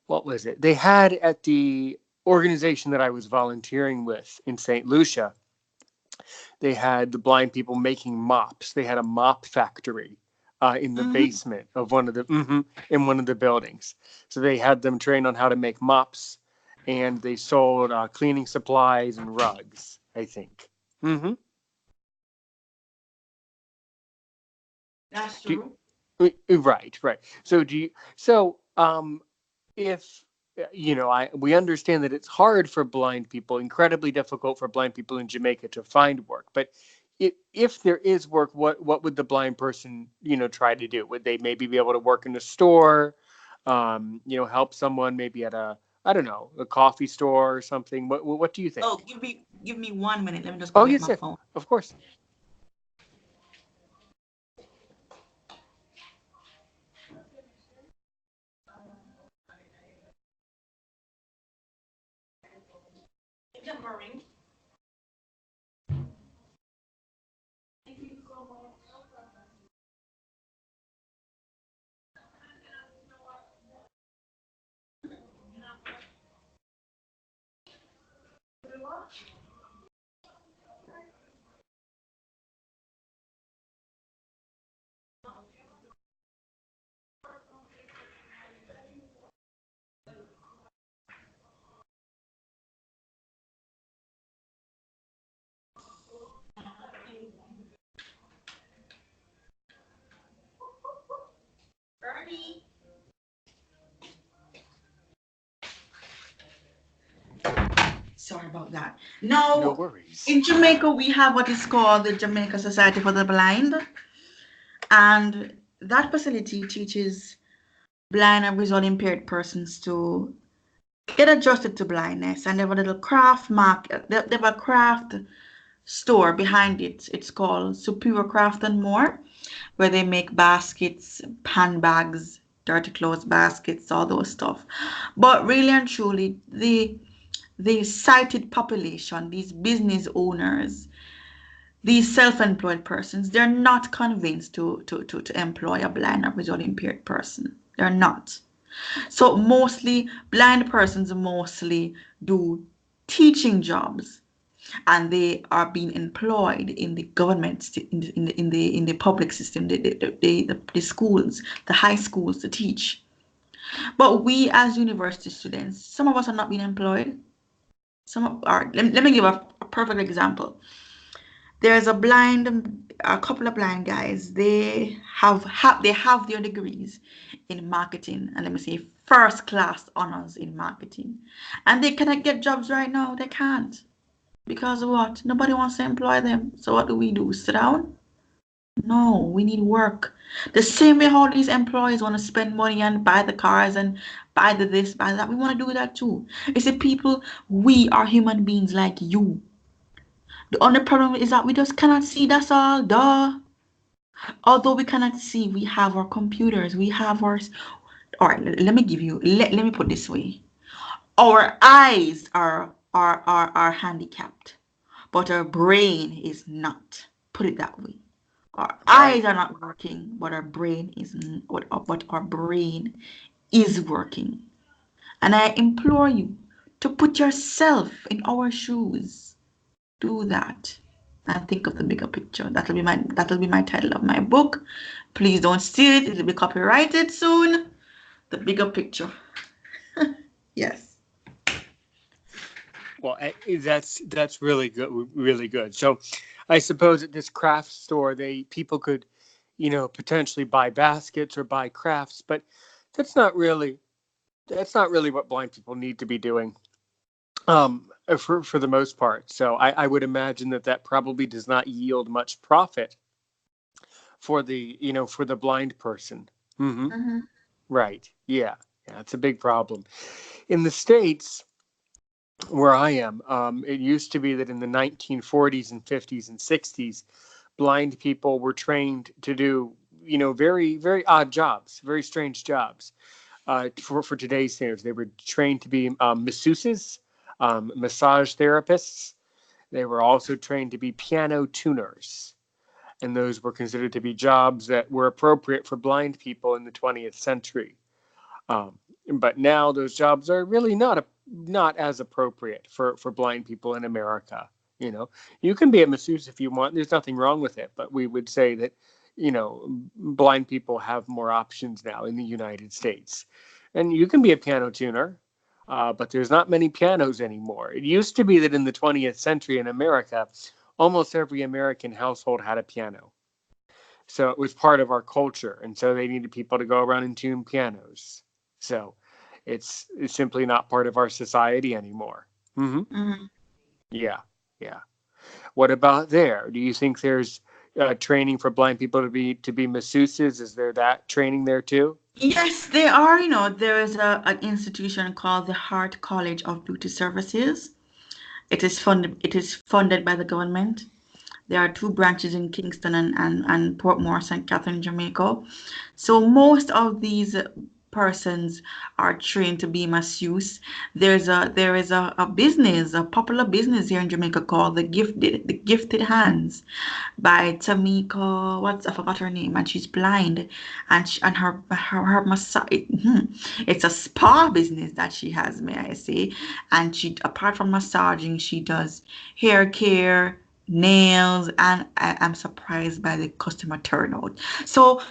what was it? They had at the organization that I was volunteering with in St. Lucia, they had the blind people making mops. They had a mop factory in the Hmm. basement of in one of the buildings. So they had them trained on how to make mops, and they sold cleaning supplies and rugs. I think. Mm-hmm. That's Do true. right, right. So do you? So if we understand that it's hard for blind people, incredibly difficult for blind people in Jamaica to find work. But if there is work, what would the blind person try to do? Would they maybe be able to work in a store, help someone maybe at a, I don't know, a coffee store or something? What do you Oh, think? give me 1 minute. Let me just go Oh get yes, my yes, phone. of course. Sorry about that. No Now, worries. in Jamaica, we have what is called the Jamaica Society for the Blind, and that facility teaches blind and visually impaired persons to get adjusted to blindness. And they have a little craft market. They have a craft store behind it. It's called Superior Craft and More, where they make baskets, handbags, dirty clothes baskets, all those stuff. But really and truly, the sighted population, these business owners, these self-employed persons, they're not convinced to employ a blind or visually impaired person. They're not. So mostly blind persons mostly do teaching jobs, and they are being employed in the government, in the public system, the schools, the high schools to teach. But we as university students, some of us are not being employed. Some of are. Let me give a perfect example. There's a couple of blind guys. They have their degrees in marketing, and let me say first class honors in marketing, and they cannot get jobs right now. They can't. Because of what? Nobody wants to employ them. So what do? Sit down? No, we need work. The same way how these employees want to spend money and buy the cars and buy the this, buy that. We want to do that too. It's the people, we are human beings like you. The only problem is that we just cannot see, that's all. Duh. Although we cannot see, we have our computers, we have our. Alright, let me put this way. Our eyes are handicapped, but our brain is not. Put it that way. Our eyes Right. are not working, but our brain is but our brain is working. And I implore you to put yourself in our shoes. Do that and think of the bigger picture. That'll be my title of my book. Please don't steal it. It'll be copyrighted soon. The bigger picture. Yes. Well, that's really good, really good. So, I suppose at this craft store, they people could, potentially buy baskets or buy crafts, but that's not really that's not really what blind people need to be doing, for the most part. So, I would imagine that probably does not yield much profit for the blind person. Hmm. Mhm. Right? Yeah, yeah, it's a big problem in the states where I am. It used to be that in the 1940s and 50s and 60s, blind people were trained to do, very, very odd jobs, very strange jobs. For today's standards, they were trained to be masseuses, massage therapists. They were also trained to be piano tuners. And those were considered to be jobs that were appropriate for blind people in the 20th century. Um, but now those jobs are really not as appropriate for blind people in America. You can be a masseuse if you want. There's nothing wrong with it. But we would say that blind people have more options now in the United States, and you can be a piano tuner. but there's not many pianos anymore. It used to be that in the 20th century in America, almost every American household had a piano. So it was part of our culture, and so they needed people to go around and tune pianos. So it's simply not part of our society anymore. Hmm. Mhm. Yeah, yeah. What about there? Do you think there's training for blind people to be masseuses? Is there that training there too? Yes, they are. There is an institution called the Hart College of Beauty Services. It is funded by the government. There are two branches in Kingston and Port Moore, St. Catherine, Jamaica. So most of these persons are trained to be masseuse. There is a business, a popular business here in Jamaica called the Gifted Hands by Tamika. I forgot her name, and she's blind, and her massage. It's a spa business that she has, may I say, and she, apart from massaging, she does hair care, nails, and I am surprised by the customer turnout. So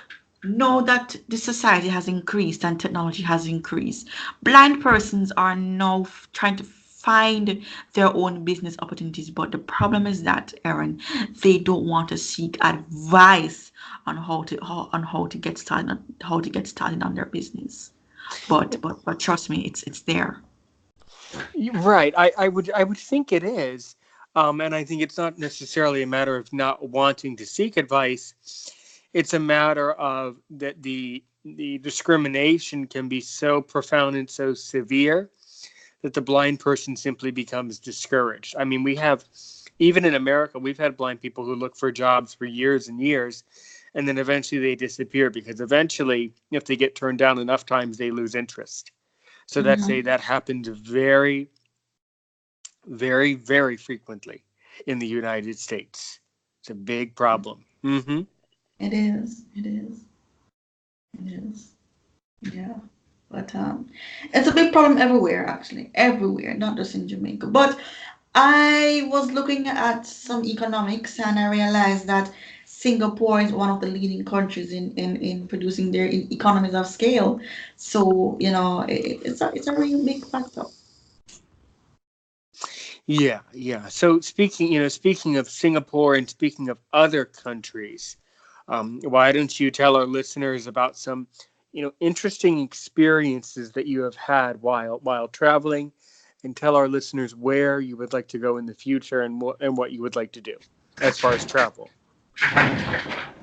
know that the society has increased and technology has increased. Blind persons are now trying to find their own business opportunities, but the problem is that, Aaron, they don't want to seek advice on how to get started on their business. But trust me, it's there. Right. I would think it is, and I think it's not necessarily a matter of not wanting to seek advice. It's a matter of that the discrimination can be so profound and so severe that the blind person simply becomes discouraged. I mean, we have, even in America, we've had blind people who look for jobs for years and years, and then eventually they disappear because eventually, if they get turned down enough times, they lose interest. So that happens very, very, very frequently in the United States. It's a big problem. Hmm. It is. It is. It is. Yeah. But it's a big problem everywhere, actually, everywhere, not just in Jamaica. But I was looking at some economics and I realized that Singapore is one of the leading countries in producing their economies of scale. So, it's a really big factor. Yeah, yeah. So speaking of Singapore and speaking of other countries, why don't you tell our listeners about some, interesting experiences that you have had while traveling, and tell our listeners where you would like to go in the future and what you would like to do as far as travel.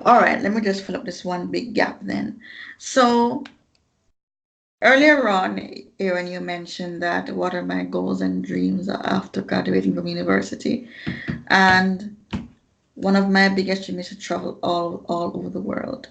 All right, let me just fill up this one big gap then. So, earlier on, Aaron, you mentioned that what are my goals and dreams after graduating from university? And one of my biggest dreams is to travel all over the world,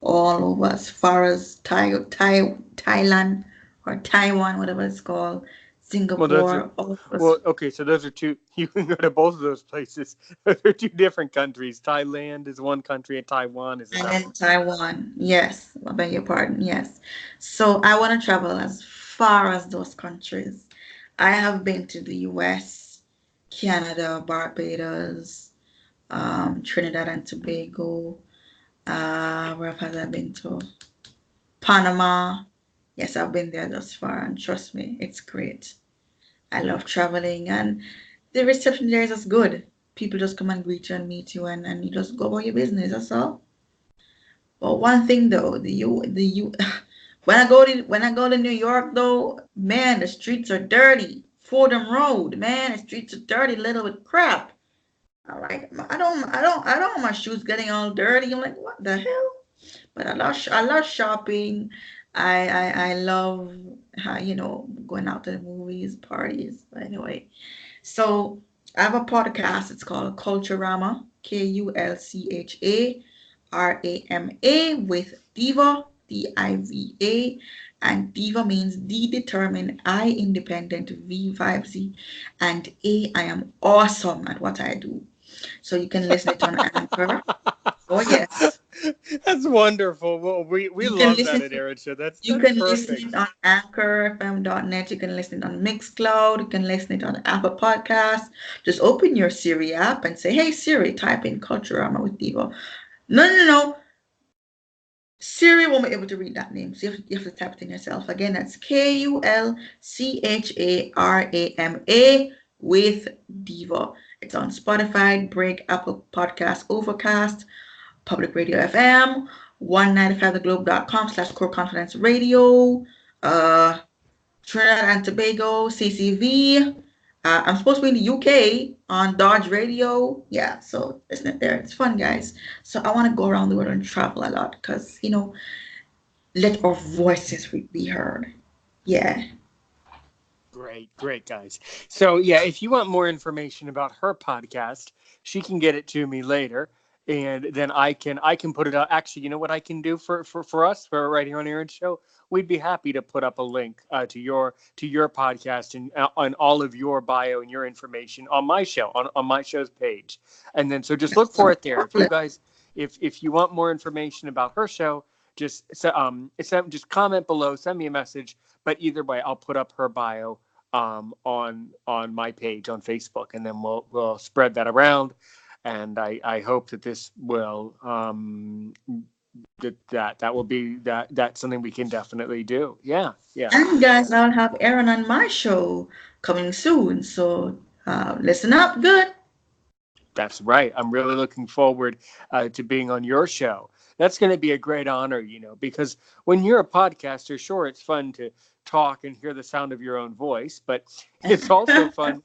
all over, as far as Thailand or Taiwan, whatever it's called, Well, those are Singapore, all over. well, okay. So those are two. You can go to both of those places. Those are two different countries. Thailand is one country, and Taiwan is And another then one. Taiwan, yes, I beg your pardon, yes. So I want to travel as far as those countries. I have been to the US, Canada, Barbados, Trinidad and Tobago. Where have I been to? Panama. Yes, I've been there thus far, and trust me, it's great. I love traveling, and the reception there is just good. People just come and greet you and meet you, and you just go about your business. That's all. But one thing though, when I go to New York though, man, the streets are dirty. Fordham Road, man, the streets are dirty, little bit crap. I'm like, I don't want my shoes getting all dirty. I'm like, what the hell? But I love shopping. I love going out to the movies, parties. But anyway, so I have a podcast. It's called Culturama, Kulchrama, with Diva, Diva, and Diva means D determined, I independent, V vibesy, and I am awesome at what I do. So you can listen it on Anchor. Oh yes. That's wonderful. Well, we You can love that listen at Aaron Show. That's You that's can listen it perfect. on anchorfm.net. You can listen it on Mixcloud. You can listen it on Apple Podcasts. Just open your Siri app and say, "Hey Siri, type in Culturama with Diva." No, no, no. Siri won't be able to read that name, so you have to type it in yourself. Again, that's Kulcharama with Diva. It's on Spotify, Break, Apple Podcast, Overcast, Public Radio FM, 195theglobe.com/core confidence radio, uh, Trinidad and Tobago, CCV. I'm supposed to be in the UK on Dodge Radio. Yeah, so isn't it there? It's fun, guys. So I want to go around the world and travel a lot because, let our voices be heard. Yeah. Great, great, guys. So, yeah, if you want more information about her podcast, she can get it to me later, and then I can put it out. Actually, you know what I can do for us for right here on Aaron's show? We'd be happy to put up a link to your podcast and on all of your bio and your information on my show on my show's page, and then so just look That's for no it there. If you problem. guys, if you want more information about her show, just comment below, send me a message. But either way, I'll put up her bio on my page on Facebook, and then we'll spread that around. And I hope that this will that will be that's something we can definitely do. Yeah, yeah. And guys, I'll have Aaron on my show coming soon. So listen up good. That's right. I'm really looking forward to being on your show. That's going to be a great honor, because when you're a podcaster, sure, it's fun to talk and hear the sound of your own voice, but it's also fun.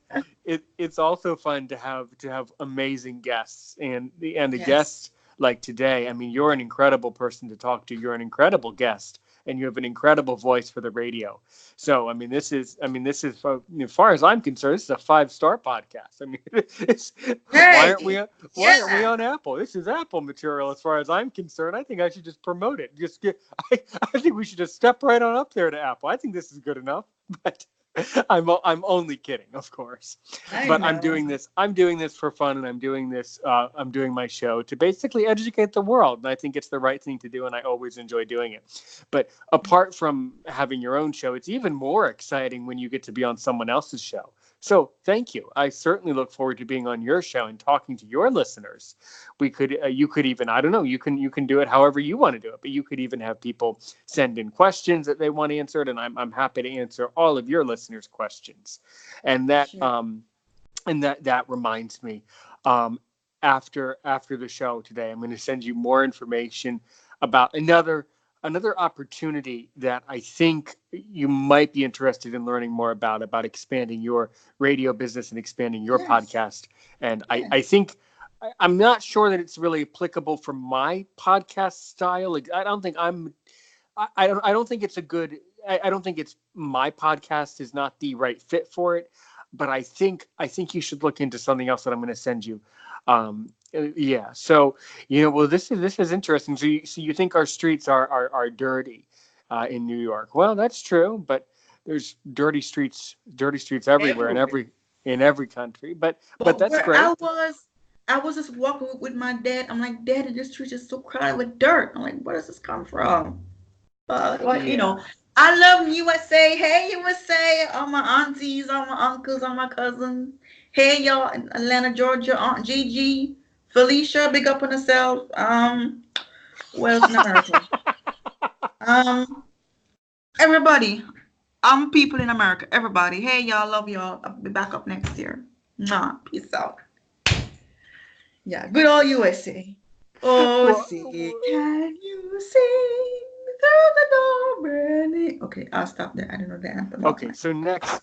It's also fun to have amazing guests and the Yes. guests like today. I mean, you're an incredible person to talk to. You're an incredible guest, and you have an incredible voice for the radio. So, I mean, this is as far as I'm concerned, this is a 5-star podcast. I mean, it's why aren't we Hey, on, why aren't we yeah. on Apple? This is Apple material as far as I'm concerned. I think I should just promote it. I think we should just step right on up there to Apple. I think this is good enough. But I'm only kidding, of course. I But I'm know. doing this. I'm doing this for fun, and I'm doing this. I'm doing my show to basically educate the world, and I think it's the right thing to do, and I always enjoy doing it. But apart from having your own show, it's even more exciting when you get to be on someone else's show. So thank you. I certainly look forward to being on your show and talking to your listeners. You could even, I don't know, you can do it however you want to do it, but you could even have people send in questions that they want answered, and I'm happy to answer all of your listeners' questions. And that Sure. um, and that reminds me, um, after the show today, I'm going to send you more information about another opportunity that I think you might be interested in learning more about expanding your radio business and expanding your Yes. podcast. And I, Yes. I think I'm not sure that it's really applicable for my podcast style. Like, I don't think I'm I don't think it's a good I don't think it's my podcast is not the right fit for it, but I think you should look into something else that I'm going to send you. Yeah. So, well, this is interesting. So you think our streets are dirty in New York? Well, that's true, but there's dirty streets everywhere in Everywhere. every country. But But that's where great. I was just walking with my dad. I'm like, Daddy, this street is so crowded with dirt. I'm like, where does this come from? Like, Yeah. I love USA. Hey, USA. All my aunties, all my uncles, all my cousins. Hey, y'all in Atlanta, Georgia. Aunt Gigi, Felicia, big up on herself. Where else in America? Um, everybody. I'm people in America. Everybody. Hey, y'all. Love y'all. I'll be back up next year. Nah, peace out. Yeah, good old USA. Oh, Well, see, can you see through the door burning? Okay, I'll stop there. I don't know the anthem okay. offline. So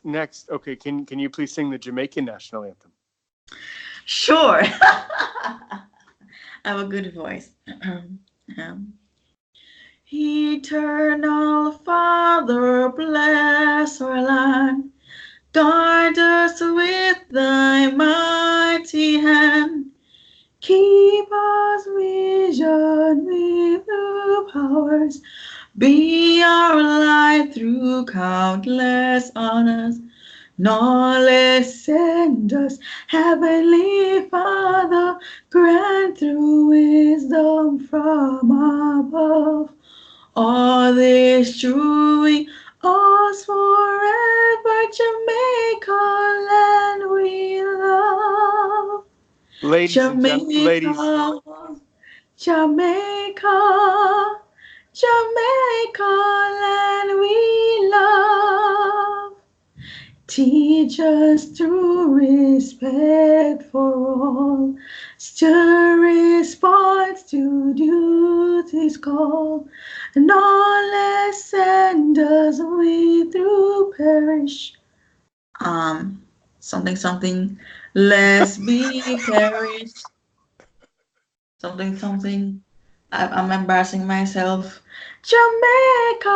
next. Okay. Can you please sing the Jamaican national anthem? Sure. I have a good voice. Um, Eternal Father, bless our land. Guide us with thy mighty hand. Keep us vision with the powers. Be our light through countless honors. Knowledge send us, Heavenly Father, grant through wisdom from above. All this doing us forever, Jamaica land we love. Ladies and gent, ladies, Jamaica, Jamaica, Jamaica land we love. Teach us to respect for all. Still response to duty's call. Nor less send us we through perish. Um, something something. Let's be perished. Something something. I'm embarrassing myself. Jamaica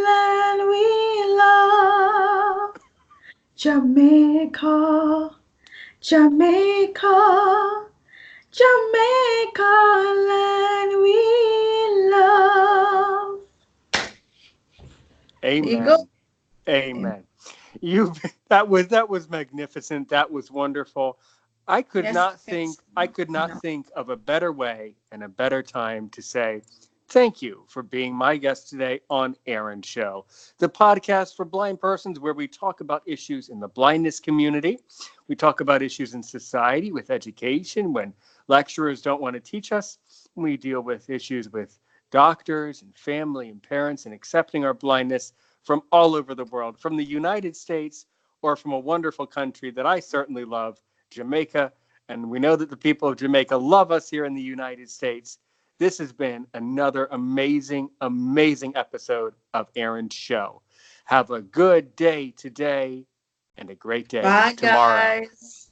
land we love. Jamaica, Jamaica, Jamaica land we love. There you go. Amen. Amen. You that was magnificent. That was wonderful. Yes, yes. I could I not know. think of a better way and a better time to say thank you for being my guest today on Aaron's Show, the podcast for blind persons where we talk about issues in the blindness community. We talk about issues in society with education when lecturers don't want to teach us. We deal with issues with doctors and family and parents and accepting our blindness from all over the world, from the United States or from a wonderful country that I certainly love, Jamaica. And we know that the people of Jamaica love us here in the United States. This has been another amazing, amazing episode of Aaron's Show. Have a good day today and a great day Bye, tomorrow. guys.